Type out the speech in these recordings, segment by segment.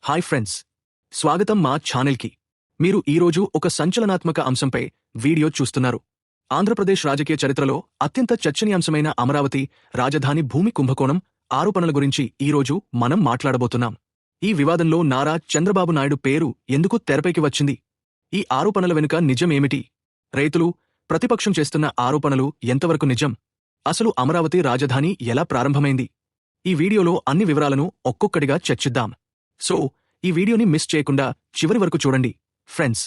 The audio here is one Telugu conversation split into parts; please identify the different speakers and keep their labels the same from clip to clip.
Speaker 1: హాయ్ ఫ్రెండ్స్, స్వాగతం మా ఛానల్కి. మీరు ఈరోజు ఒక సంచలనాత్మక అంశంపై వీడియో చూస్తున్నారు. ఆంధ్రప్రదేశ్ రాజకీయ చరిత్రలో అత్యంత చర్చనీయాంశమైన అమరావతి రాజధాని భూమి కుంభకోణం ఆరోపణల గురించి ఈరోజు మనం మాట్లాడబోతున్నాం. ఈ వివాదంలో నారా చంద్రబాబు నాయుడు పేరు ఎందుకు తెరపైకి వచ్చింది? ఈ ఆరోపణల వెనుక నిజమేమిటి? రైతులు, ప్రతిపక్షం చేస్తున్న ఆరోపణలు ఎంతవరకు నిజం? అసలు అమరావతి రాజధాని ఎలా ప్రారంభమైంది? ఈ వీడియోలో అన్ని వివరాలను ఒక్కొక్కటిగా చర్చిద్దాం. సో ఈ వీడియోని మిస్ చేయకుండా చివరి వరకు చూడండి. ఫ్రెండ్స్,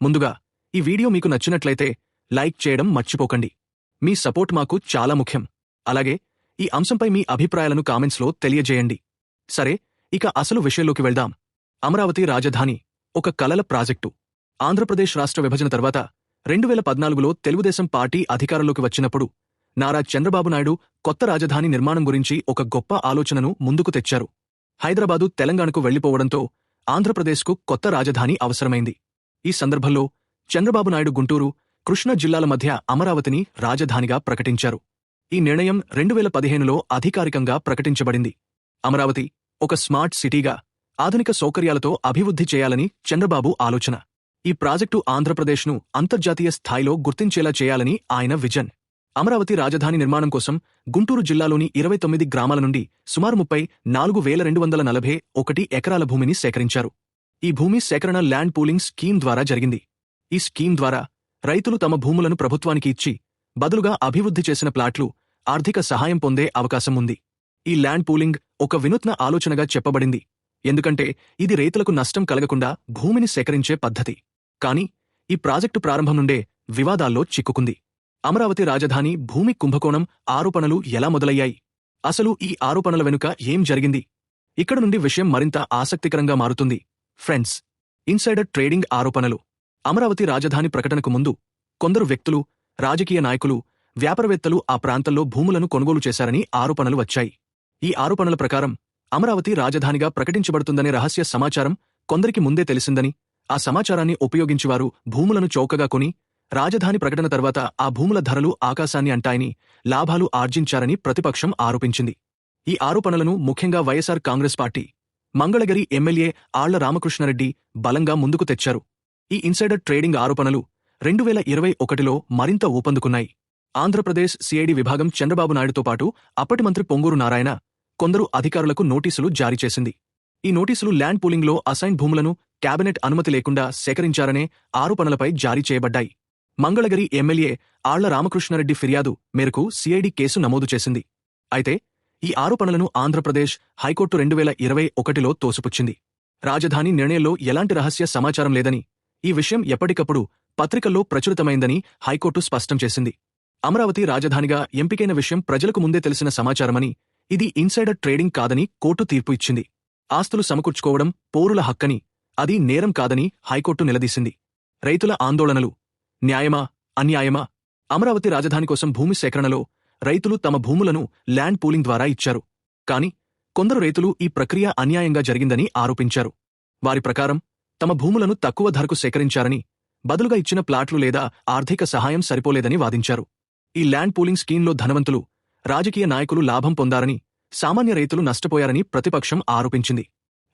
Speaker 1: ముందుగా ఈ వీడియో మీకు నచ్చినట్లయితే లైక్ చేయడం మర్చిపోకండి. మీ సపోర్ట్ మాకు చాలా ముఖ్యం. అలాగే ఈ అంశంపై మీ అభిప్రాయాలను కామెంట్స్లో తెలియజేయండి. సరే, ఇక అసలు విషయంలోకి వెళ్దాం. అమరావతి రాజధాని ఒక కలల ప్రాజెక్టు. ఆంధ్రప్రదేశ్ రాష్ట్ర విభజన తర్వాత 2014లో తెలుగుదేశం పార్టీ అధికారంలోకి వచ్చినప్పుడు నారా చంద్రబాబు నాయుడు కొత్త రాజధాని నిర్మాణం గురించి ఒక గొప్ప ఆలోచనను ముందుకు తెచ్చారు. హైదరాబాదు తెలంగాణకు వెళ్లిపోవడంతో ఆంధ్రప్రదేశ్కు కొత్త రాజధాని అవసరమైంది. ఈ సందర్భంలో చంద్రబాబు నాయుడు గుంటూరు, కృష్ణా జిల్లాల మధ్య అమరావతిని రాజధానిగా ప్రకటించారు. ఈ నిర్ణయం 2015లో అధికారికంగా ప్రకటించబడింది. అమరావతి ఒక స్మార్ట్ సిటీగా, ఆధునిక సౌకర్యాలతో అభివృద్ధి చేయాలని చంద్రబాబు ఆలోచన. ఈ ప్రాజెక్టు ఆంధ్రప్రదేశ్ను అంతర్జాతీయ స్థాయిలో గుర్తించేలా చేయాలని ఆయన విజన్. అమరావతి రాజధాని నిర్మాణం కోసం గుంటూరు జిల్లాలోని 29 గ్రామాల నుండి సుమారు 34,241 ఎకరాల భూమిని సేకరించారు. ఈ భూమి సేకరణ ల్యాండ్ పూలింగ్ స్కీమ్ ద్వారా జరిగింది. ఈ స్కీమ్ ద్వారా రైతులు తమ భూములను ప్రభుత్వానికి ఇచ్చి బదులుగా అభివృద్ధి చేసిన ప్లాట్లు ఆర్థిక సహాయం పొందే అవకాశం ఉంది. ఈ ల్యాండ్ పూలింగ్ ఒక వినూత్న ఆలోచనగా చెప్పబడింది, ఎందుకంటే ఇది రైతులకు నష్టం కలగకుండా భూమిని సేకరించే పద్ధతి. కానీ ఈ ప్రాజెక్టు ప్రారంభం నుండే వివాదాల్లో చిక్కుకుంది. అమరావతి రాజధాని భూమి కుంభకోణం ఆరోపణలు ఎలా మొదలయ్యాయి? అసలు ఈ ఆరోపణల వెనుక ఏం జరిగింది? ఇక్కడ నుండి విషయం మరింత ఆసక్తికరంగా మారుతుంది. ఫ్రెండ్స్, ఇన్సైడర్ ట్రేడింగ్ ఆరోపణలు. అమరావతి రాజధాని ప్రకటనకు ముందు కొందరు వ్యక్తులు, రాజకీయ నాయకులు, వ్యాపారవేత్తలు ఆ ప్రాంతంలో భూములను కొనుగోలు చేశారని ఆరోపణలు వచ్చాయి. ఈ ఆరోపణల ప్రకారం అమరావతి రాజధానిగా ప్రకటించబడుతుందనే రహస్య సమాచారం కొందరికి ముందే తెలిసిందని, ఆ సమాచారాన్ని ఉపయోగించి వారు భూములను చౌకగా కొని రాజధాని ప్రకటన తర్వాత ఆ భూముల ధరలు ఆకాశాన్ని అంటాయని, లాభాలు ఆర్జించారని ప్రతిపక్షం ఆరోపించింది. ఈ ఆరోపణలను ముఖ్యంగా వైఎస్ఆర్ కాంగ్రెస్ పార్టీ, మంగళగిరి ఎమ్మెల్యే ఆళ్ల రామకృష్ణారెడ్డి బలంగా ముందుకు తెచ్చారు. ఈ ఇన్సైడర్ ట్రేడింగ్ ఆరోపణలు 2021లో మరింత ఊపందుకున్నాయి. ఆంధ్రప్రదేశ్ సిఐడి విభాగం చంద్రబాబు నాయుడుతో పాటు అప్పటి మంత్రి పొంగూరు నారాయణ, కొందరు అధికారులకు నోటీసులు జారీ చేసింది. ఈ నోటీసులు ల్యాండ్ పూలింగ్లో అసైన్ భూములను కేబినెట్ అనుమతి లేకుండా సేకరించారనే ఆరోపణలపై జారీ చేయబడ్డాయి. మంగళగిరి ఎమ్మెల్యే ఆళ్ల రామకృష్ణారెడ్డి ఫిర్యాదు మేరకు సిఐడి కేసు నమోదు చేసింది. అయితే ఈ ఆరోపణలను ఆంధ్రప్రదేశ్ హైకోర్టు 2021లో తోసిపుచ్చింది. రాజధాని నిర్ణయంలో ఎలాంటి రహస్య సమాచారం లేదని, ఈ విషయం ఎప్పటికప్పుడు పత్రికల్లో ప్రచురితమైందని హైకోర్టు స్పష్టం చేసింది. అమరావతి రాజధానిగా ఎంపికైన విషయం ప్రజలకు ముందే తెలిసిన సమాచారమని, ఇది ఇన్సైడర్ ట్రేడింగ్ కాదని కోర్టు తీర్పు ఇచ్చింది. ఆస్తులు సమకూర్చుకోవడం పౌరుల హక్కని, అది నేరం కాదని హైకోర్టు నిలదీసింది. రైతుల ఆందోళనలు న్యాయమా, అన్యాయమా? అమరావతి రాజధాని కోసం భూమి సేకరణలో రైతులు తమ భూములను ల్యాండ్ పూలింగ్ ద్వారా ఇచ్చారు. కాని కొందరు రైతులు ఈ ప్రక్రియ అన్యాయంగా జరిగిందని ఆరోపించారు. వారి ప్రకారం తమ భూములను తక్కువ ధరకు సేకరించారని, బదులుగా ఇచ్చిన ప్లాట్లు లేదా ఆర్థిక సహాయం సరిపోలేదని వాదించారు. ఈ ల్యాండ్ పూలింగ్ స్కీమ్లో ధనవంతులు, రాజకీయ నాయకులు లాభం పొందారని, సామాన్య రైతులు నష్టపోయారని ప్రతిపక్షం ఆరోపించింది.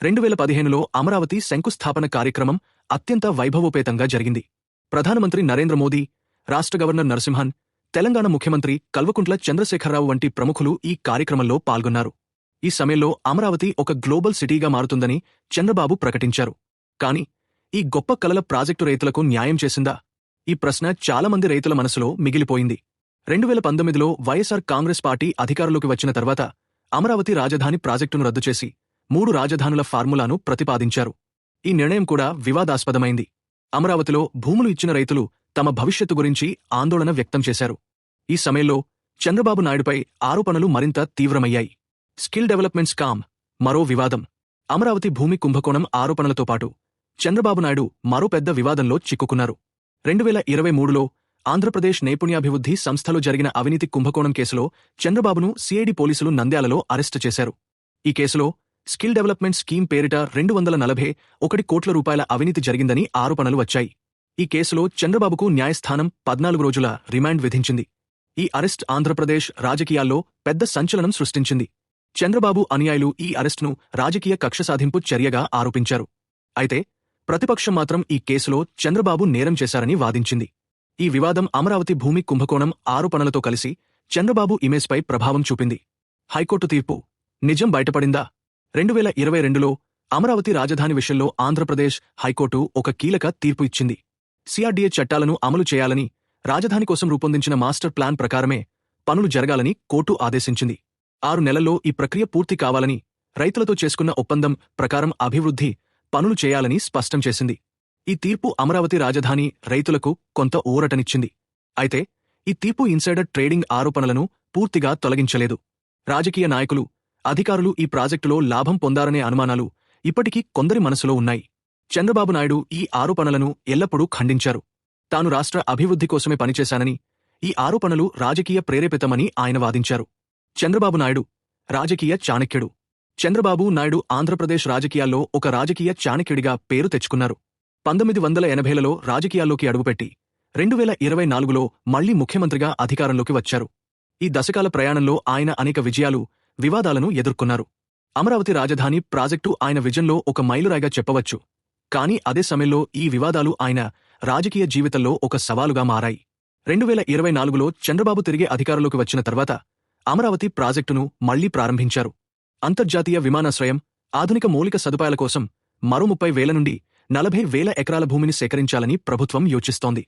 Speaker 1: 2015లో అమరావతి శంకుస్థాపన కార్యక్రమం అత్యంత వైభవోపేతంగా జరిగింది. ప్రధానమంత్రి నరేంద్ర మోదీ, రాష్ట్ర గవర్నర్ నరసింహన్, తెలంగాణ ముఖ్యమంత్రి కల్వకుంట్ల చంద్రశేఖరరావు వంటి ప్రముఖులు ఈ కార్యక్రమంలో పాల్గొన్నారు. ఈ సమయంలో అమరావతి ఒక గ్లోబల్ సిటీగా మారుతుందని చంద్రబాబు ప్రకటించారు. కాని ఈ గొప్ప కలల ప్రాజెక్టు రైతులకు న్యాయం చేసిందా? ఈ ప్రశ్న చాలామంది రైతుల మనసులో మిగిలిపోయింది. 2019లో వైఎస్ఆర్ కాంగ్రెస్ పార్టీ అధికారంలోకి వచ్చిన తర్వాత అమరావతి రాజధాని ప్రాజెక్టును రద్దు చేసి 3 రాజధానుల ఫార్ములాను ప్రతిపాదించారు. ఈ నిర్ణయం కూడా వివాదాస్పదమైంది. అమరావతిలో భూములు ఇచ్చిన రైతులు తమ భవిష్యత్తు గురించి ఆందోళన వ్యక్తం చేశారు. ఈ సమయంలో చంద్రబాబు నాయుడుపై ఆరోపణలు మరింత తీవ్రమయ్యాయి. స్కిల్ డెవలప్మెంట్ స్కామ్ మరో వివాదం. అమరావతి భూమి కుంభకోణం ఆరోపణలతో పాటు చంద్రబాబు నాయుడు మరో పెద్ద వివాదంలో చిక్కుకున్నారు. 2023లో ఆంధ్రప్రదేశ్ నైపుణ్యాభివృద్ధి సంస్థలో జరిగిన అవినీతి కుంభకోణం కేసులో చంద్రబాబును సిఐడి పోలీసులు నంద్యాలలో అరెస్టు చేశారు. ఈ కేసులో స్కిల్ డెవలప్మెంట్ స్కీమ్ పేరిట 241 కోట్ల రూపాయల అవినీతి జరిగిందని ఆరోపణలు వచ్చాయి. ఈ కేసులో చంద్రబాబుకు న్యాయస్థానం 14 రోజుల రిమాండ్ విధించింది. ఈ అరెస్ట్ ఆంధ్రప్రదేశ్ రాజకీయాల్లో పెద్ద సంచలనం సృష్టించింది. చంద్రబాబు అనుయాయులు ఈ అరెస్టును రాజకీయ కక్ష సాధింపు చర్యగా ఆరోపించారు. అయితే ప్రతిపక్షం మాత్రం ఈ కేసులో చంద్రబాబు నేరం చేశారని వాదించింది. ఈ వివాదం అమరావతి భూమి కుంభకోణం ఆరోపణలతో కలిసి చంద్రబాబు ఇమేజ్పై ప్రభావం చూపింది. హైకోర్టు తీర్పు నిజం బయటపడిందా? 2022లో అమరావతి రాజధాని విషయంలో ఆంధ్రప్రదేశ్ హైకోర్టు ఒక కీలక తీర్పు ఇచ్చింది. సిఆర్డీఏ చట్టాలను అమలు చేయాలని, రాజధాని కోసం రూపొందించిన మాస్టర్ ప్లాన్ ప్రకారమే పనులు జరగాలని కోర్టు ఆదేశించింది. 6 నెలల్లో ఈ ప్రక్రియ పూర్తి కావాలని, రైతులతో చేసుకున్న ఒప్పందం ప్రకారం అభివృద్ధి పనులు చేయాలని స్పష్టం చేసింది. ఈ తీర్పు అమరావతి రాజధాని రైతులకు కొంత ఊరటనిచ్చింది. అయితే ఈ తీర్పు ఇన్సైడర్ ట్రేడింగ్ ఆరోపణలను పూర్తిగా తొలగించలేదు. రాజకీయ నాయకులు, అధికారులు ఈ ప్రాజెక్టులో లాభం పొందారనే అనుమానాలు ఇప్పటికీ కొందరి మనసులో ఉన్నాయి. చంద్రబాబు నాయుడు ఈ ఆరోపణలను ఎల్లప్పుడూ ఖండించారు. తాను రాష్ట్ర అభివృద్ధి కోసమే పనిచేశానని, ఈ ఆరోపణలు రాజకీయ ప్రేరేపితమని ఆయన వాదించారు. చంద్రబాబు నాయుడు రాజకీయ చాణక్యుడు. చంద్రబాబు నాయుడు ఆంధ్రప్రదేశ్ రాజకీయాల్లో ఒక రాజకీయ చాణక్యుడిగా పేరు తెచ్చుకున్నారు. 1980లలో రాజకీయాల్లోకి అడుగుపెట్టి 2024లో మళ్లీ ముఖ్యమంత్రిగా అధికారంలోకి వచ్చారు. ఈ దశకాల ప్రయాణంలో ఆయన అనేక విజయాలు, వివాదాలను ఎదుర్కొన్నారు. అమరావతి రాజధాని ప్రాజెక్టు ఆయన విజన్లో ఒక మైలురాయిగా చెప్పవచ్చు. కానీ అదే సమయంలో ఈ వివాదాలు ఆయన రాజకీయ జీవితంలో ఒక సవాలుగా మారాయి. 2024లో చంద్రబాబు తిరిగి అధికారంలోకి వచ్చిన తర్వాత అమరావతి ప్రాజెక్టును మళ్లీ ప్రారంభించారు. అంతర్జాతీయ విమానాశ్రయం, ఆధునిక మౌలిక సదుపాయాల కోసం మరో 30,000 నుండి 40,000 ఎకరాల భూమిని సేకరించాలని ప్రభుత్వం యోచిస్తోంది.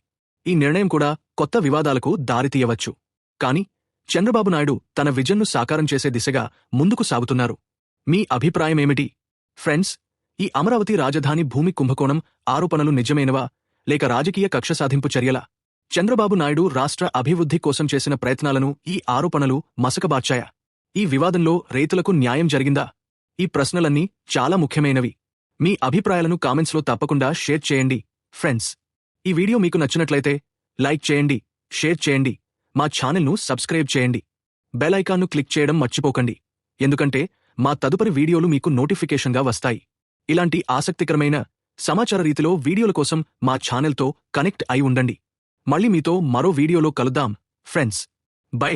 Speaker 1: ఈ నిర్ణయం కూడా కొత్త వివాదాలకు దారితీయవచ్చు. కానీ చంద్రబాబు నాయుడు తన విజన్ను సాకారం చేసే దిశగా ముందుకు సాగుతున్నారు. మీ అభిప్రాయమేమిటి? ఫ్రెండ్స్, ఈ అమరావతి రాజధాని భూమి కుంభకోణం ఆరోపణలు నిజమేనవా, లేక రాజకీయ కక్ష సాధింపు చర్యలా? చంద్రబాబు నాయుడు రాష్ట్ర అభివృద్ధి కోసం చేసిన ప్రయత్నాలను ఈ ఆరోపణలు మసకబార్చాయా? ఈ వివాదంలో రైతులకు న్యాయం జరిగిందా? ఈ ప్రశ్నలన్నీ చాలా ముఖ్యమైనవి. మీ అభిప్రాయాలను కామెంట్స్లో తప్పకుండా షేర్ చేయండి. ఫ్రెండ్స్, ఈ వీడియో మీకు నచ్చినట్లయితే లైక్ చేయండి, షేర్ చేయండి, మా ఛానల్ను సబ్స్క్రైబ్ చేయండి. బెల్ ఐకాన్ను క్లిక్ చేయడం మర్చిపోకండి. ఎందుకంటే మా తదుపరి వీడియోలు మీకు నోటిఫికేషన్గా వస్తాయి. ఇలాంటి ఆసక్తికరమైన సమాచార రీతిలో వీడియోల కోసం మా ఛానల్తో కనెక్ట్ అయి ఉండండి. మళ్ళీ మీతో మరో వీడియోలో కలుద్దాం. Friends, by.